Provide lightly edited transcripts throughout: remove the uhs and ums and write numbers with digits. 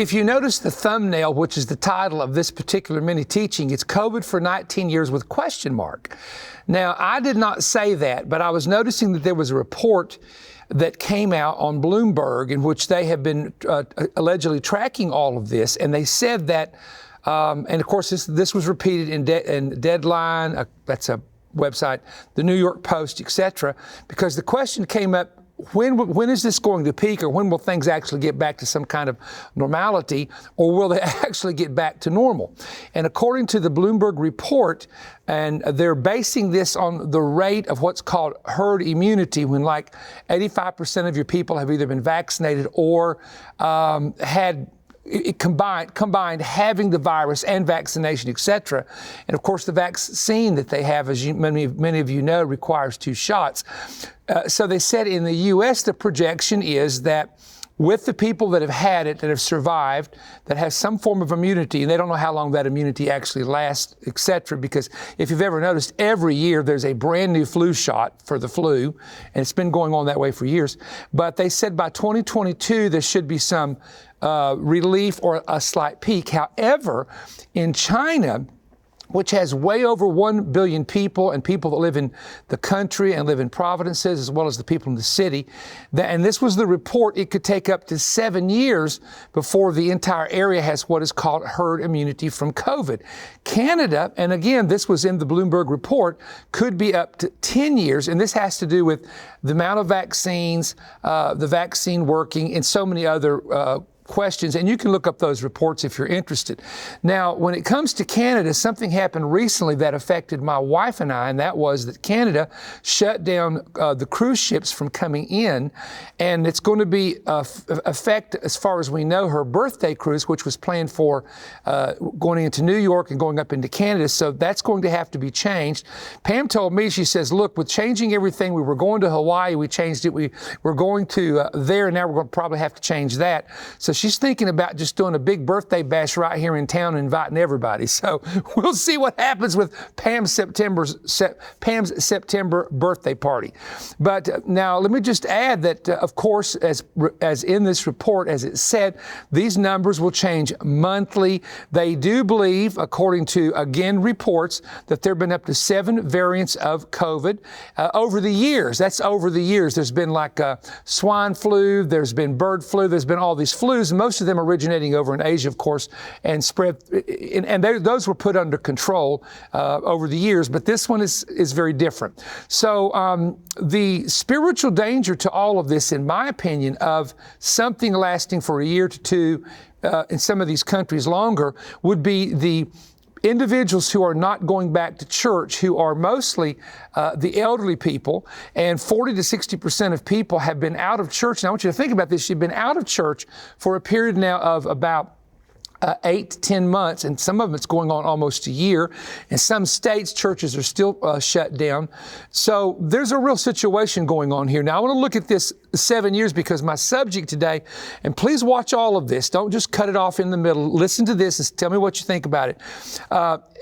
If you notice the thumbnail, which is the title of this particular mini teaching, it's COVID for 19 years with question mark. Now, I did not say that, but I was noticing that there was a report that came out on Bloomberg in which they have been allegedly tracking all of this. And they said that, and of course, this was repeated in Deadline, that's a website, the New York Post, etc., because the question came up, when is this going to peak, or when will things actually get back to some kind of normality, or will they actually get back to normal? And according to the Bloomberg report, and they're basing this on the rate of what's called herd immunity, when like 85% of your people have either been vaccinated or had combined having the virus and vaccination, etc. And of course, the vaccine that they have, as many of you know, requires 2 shots. So they said in the U.S., the projection is that with the people that have had it, that have survived, that have some form of immunity, and they don't know how long that immunity actually lasts, etc., because if you've ever noticed, every year there's a brand new flu shot for the flu, and it's been going on that way for years. But they said by 2022, there should be some relief or a slight peak. However, in China, which has way over 1 billion people, and people that live in the country and live in provinces, as well as the people in the city, and this was the report, it could take up to 7 years before the entire area has what is called herd immunity from COVID. Canada, and again, this was in the Bloomberg report, could be up to 10 years, and this has to do with the amount of vaccines, the vaccine working, and so many other questions, and you can look up those reports if you're interested. Now, when it comes to Canada, something happened recently that affected my wife and I, and that was that Canada shut down the cruise ships from coming in, and it's going to be affect, as far as we know, her birthday cruise, which was planned for going into New York and going up into Canada, so that's going to have to be changed. Pam told me, she says, look, with changing everything, we were going to Hawaii, we changed it, we're going to there, and now we're going to probably have to change that. So she's thinking about just doing a big birthday bash right here in town and inviting everybody. So we'll see what happens with Pam's September birthday party. But now let me just add that, of course, as in this report, as it said, these numbers will change monthly. They do believe, according to, again, reports, that there have been up to 7 variants of COVID over the years. That's over the years. There's been like swine flu, there's been bird flu, there's been all these flus. Most of them originating over in Asia, of course, and spread, and those were put under control over the years, but this one is very different. So the spiritual danger to all of this, in my opinion, of something lasting for a year to 2 in some of these countries longer, would be the individuals who are not going back to church, who are mostly the elderly people, and 40 to 60% of people have been out of church. Now, I want you to think about this. You've been out of church for a period now of about 8 to 10 months, and some of them it's going on almost a year. In some states, churches are still shut down. So there's a real situation going on here. Now, I want to look at this 7 years because my subject today, and please watch all of this. Don't just cut it off in the middle. Listen to this and tell me what you think about it.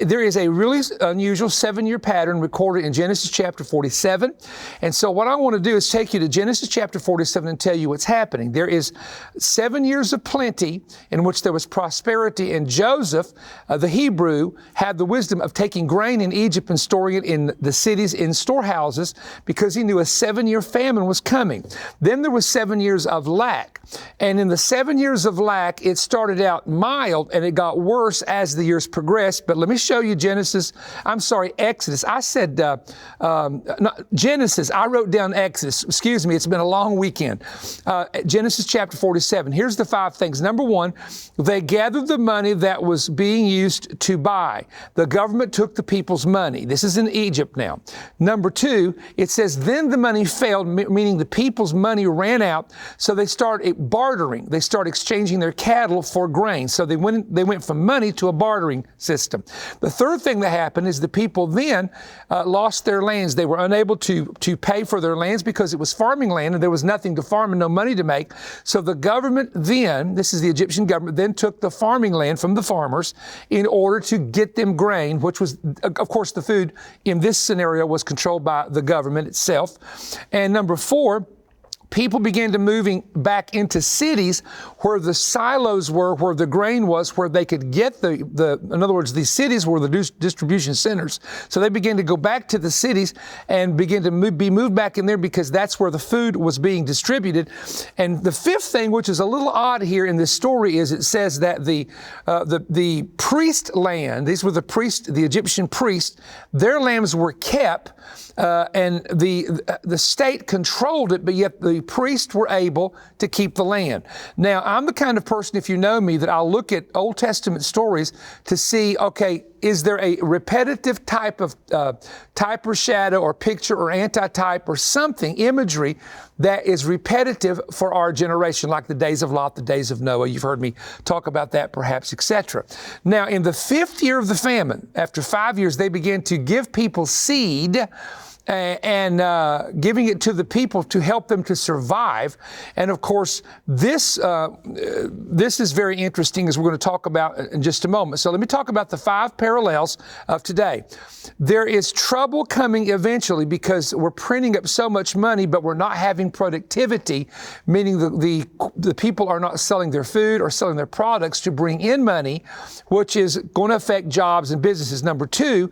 There is a really unusual 7-year pattern recorded in Genesis chapter 47. And so what I want to do is take you to Genesis chapter 47 and tell you what's happening. There is 7 years of plenty in which there was prosperity, and Joseph, the Hebrew, had the wisdom of taking grain in Egypt and storing it in the cities in storehouses because he knew a 7-year famine was coming. Then there was 7 years of lack. And in the 7 years of lack, it started out mild and it got worse as the years progressed. But let me show you Exodus. I said Genesis. I wrote down Exodus. Excuse me, it's been a long weekend. Genesis chapter 47. Here's the 5 things. Number 1, they gathered the money that was being used to buy. The government took the people's money. This is in Egypt now. Number 2, it says, then the money failed, meaning the people's money ran out, so they started bartering. They started exchanging their cattle for grain. So they went from money to a bartering system. The third thing that happened is the people then lost their lands. They were unable to pay for their lands because it was farming land and there was nothing to farm and no money to make. So the government then, this is the Egyptian government, then took the farming land from the farmers in order to get them grain, which was, of course, the food in this scenario was controlled by the government itself. And number 4, people began to moving back into cities where the silos were, where the grain was, where they could get in other words, these cities were the distribution centers. So they began to go back to the cities and begin to be moved back in there because that's where the food was being distributed. And the fifth thing, which is a little odd here in this story, is it says that the priest land, these were the Egyptian priests, their lambs were kept, and the state controlled it, but yet the priests were able to keep the land. Now, I'm the kind of person, if you know me, that I'll look at Old Testament stories to see, okay, is there a repetitive type of type or shadow or picture or antitype or something, imagery that is repetitive for our generation, like the days of Lot, the days of Noah? You've heard me talk about that perhaps, etc. Now, in the 5th year of the famine, after 5 years, they began to give people seed and giving it to the people to help them to survive. And of course, this is very interesting, as we're going to talk about in just a moment. So let me talk about the 5 parallels of today. There is trouble coming eventually because we're printing up so much money, but we're not having productivity, meaning the people are not selling their food or selling their products to bring in money, which is going to affect jobs and businesses. Number 2,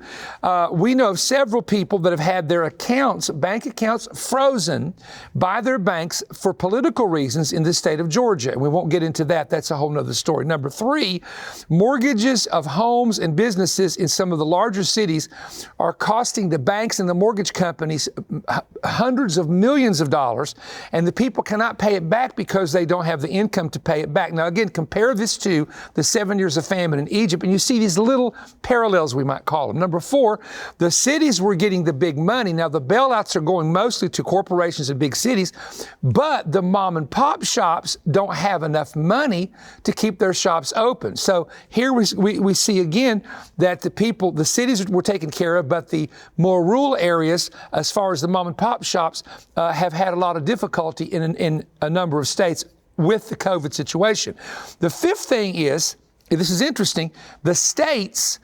we know of several people that have had their bank accounts frozen by their banks for political reasons in the state of Georgia. And we won't get into that. That's a whole nother story. Number 3, mortgages of homes and businesses in some of the larger cities are costing the banks and the mortgage companies hundreds of millions of dollars, and the people cannot pay it back because they don't have the income to pay it back. Now, again, compare this to the 7 years of famine in Egypt, and you see these little parallels, we might call them. Number 4, the cities were getting the big money. Now, the bailouts are going mostly to corporations in big cities, but the mom and pop shops don't have enough money to keep their shops open. So here we see again that the cities were taken care of, but the more rural areas, as far as the mom and pop shops, have had a lot of difficulty in a number of states with the COVID situation. The 5th thing is, this is interesting,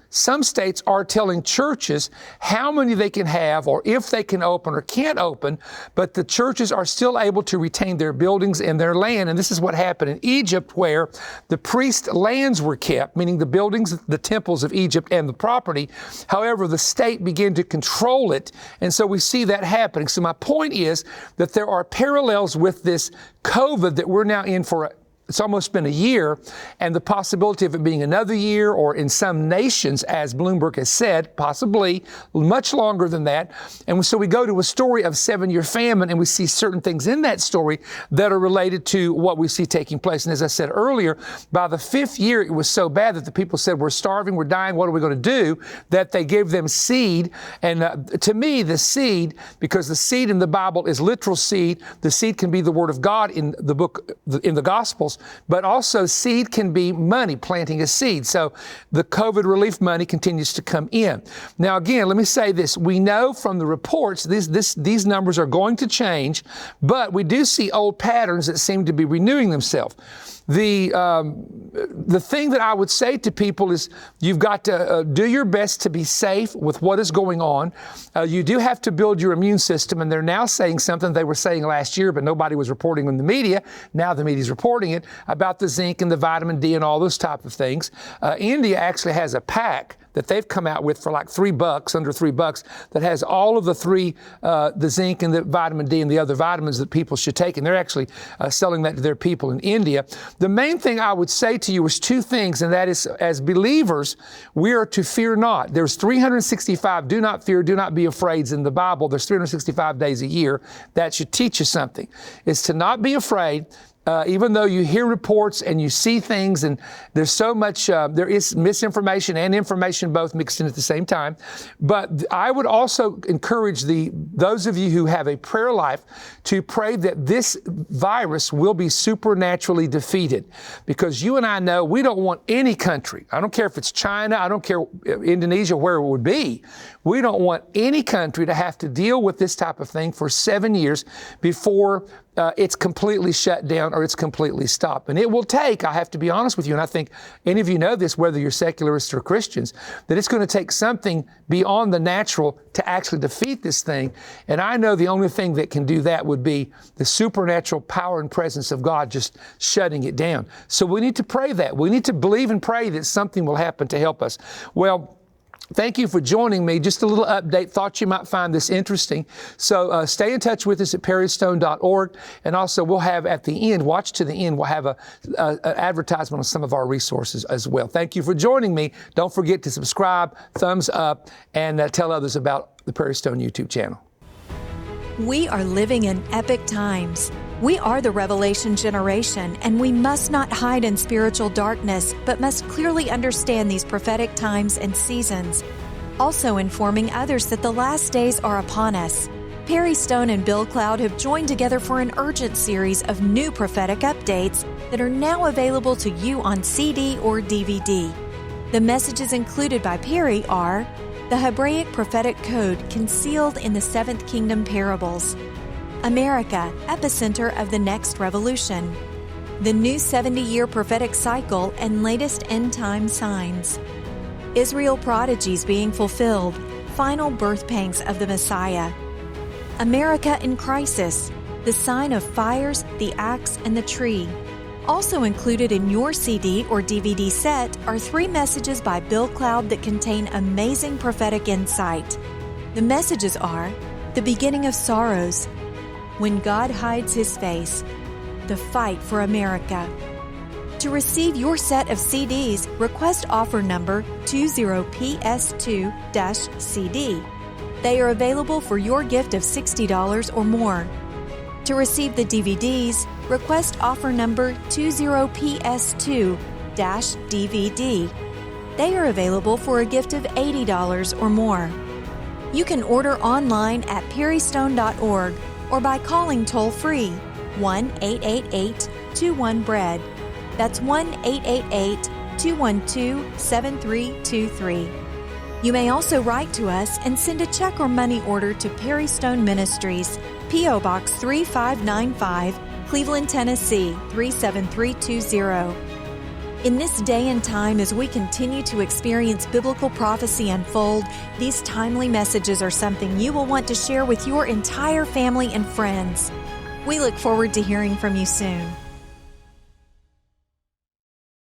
some states are telling churches how many they can have or if they can open or can't open, but the churches are still able to retain their buildings and their land. And this is what happened in Egypt, where the priest lands were kept, meaning the buildings, the temples of Egypt and the property. However, the state began to control it. And so we see that happening. So my point is that there are parallels with this COVID that we're now in for it's almost been a year, and the possibility of it being another year, or in some nations, as Bloomberg has said, possibly much longer than that. And so we go to a story of 7-year famine, and we see certain things in that story that are related to what we see taking place. And as I said earlier, by the 5th year, it was so bad that the people said, we're starving, we're dying, what are we going to do? That they gave them seed. And to me, the seed, because the seed in the Bible is literal seed, the seed can be the Word of God in the book, in the Gospels, but also seed can be money, planting a seed. So the COVID relief money continues to come in. Now, again, let me say this. We know from the reports these numbers are going to change, but we do see old patterns that seem to be renewing themselves. The thing that I would say to people is you've got to do your best to be safe with what is going on. You do have to build your immune system, and they're now saying something they were saying last year, but nobody was reporting in the media. Now the media's reporting it about the zinc and the vitamin D and all those type of things. India actually has a pack that they've come out with for like $3, under $3, that has all of the zinc and the vitamin D and the other vitamins that people should take. And they're actually selling that to their people in India. The main thing I would say to you is 2 things, and that is, as believers, we are to fear not. There's 365 do not fear, do not be afraid in the Bible. There's 365 days a year. That should teach you something. It's to not be afraid. Even though you hear reports and you see things, and there's so much, there is misinformation and information both mixed in at the same time. But I would also encourage those of you who have a prayer life to pray that this virus will be supernaturally defeated. Because you and I know we don't want any country, I don't care if it's China, I don't care Indonesia, where it would be, we don't want any country to have to deal with this type of thing for 7 years before it's completely shut down or it's completely stopped. And it will take, I have to be honest with you, and I think any of you know this, whether you're secularists or Christians, that it's going to take something beyond the natural to actually defeat this thing. And I know the only thing that can do that would be the supernatural power and presence of God just shutting it down. So we need to pray that. We need to believe and pray that something will happen to help us. Well, thank you for joining me. Just a little update. Thought you might find this interesting. So stay in touch with us at perrystone.org. And also we'll have at the end, watch to the end, we'll have an advertisement on some of our resources as well. Thank you for joining me. Don't forget to subscribe, thumbs up, and tell others about the Perry Stone YouTube channel. We are living in epic times. We are the Revelation generation, and we must not hide in spiritual darkness, but must clearly understand these prophetic times and seasons. Also informing others that the last days are upon us. Perry Stone and Bill Cloud have joined together for an urgent series of new prophetic updates that are now available to you on CD or DVD. The messages included by Perry are the Hebraic prophetic code concealed in the Seventh Kingdom parables, America, epicenter of the next revolution, the new 70-year prophetic cycle and latest end-time signs, Israel prodigies being fulfilled, final birth pangs of the Messiah, America in crisis, the sign of fires, the axe, and the tree. Also included in your CD or DVD set are 3 messages by Bill Cloud that contain amazing prophetic insight. The messages are the beginning of sorrows, when God hides His face, the fight for America. To receive your set of CDs, request offer number 20PS2-CD. They are available for your gift of $60 or more. To receive the DVDs, request offer number 20PS2-DVD. They are available for a gift of $80 or more. You can order online at perrystone.org or by calling toll-free 1-888-21-BREAD. That's 1-888-212-7323. You may also write to us and send a check or money order to Perry Stone Ministries, P.O. Box 3595, Cleveland, Tennessee 37320. In this day and time, as we continue to experience biblical prophecy unfold, these timely messages are something you will want to share with your entire family and friends. We look forward to hearing from you soon.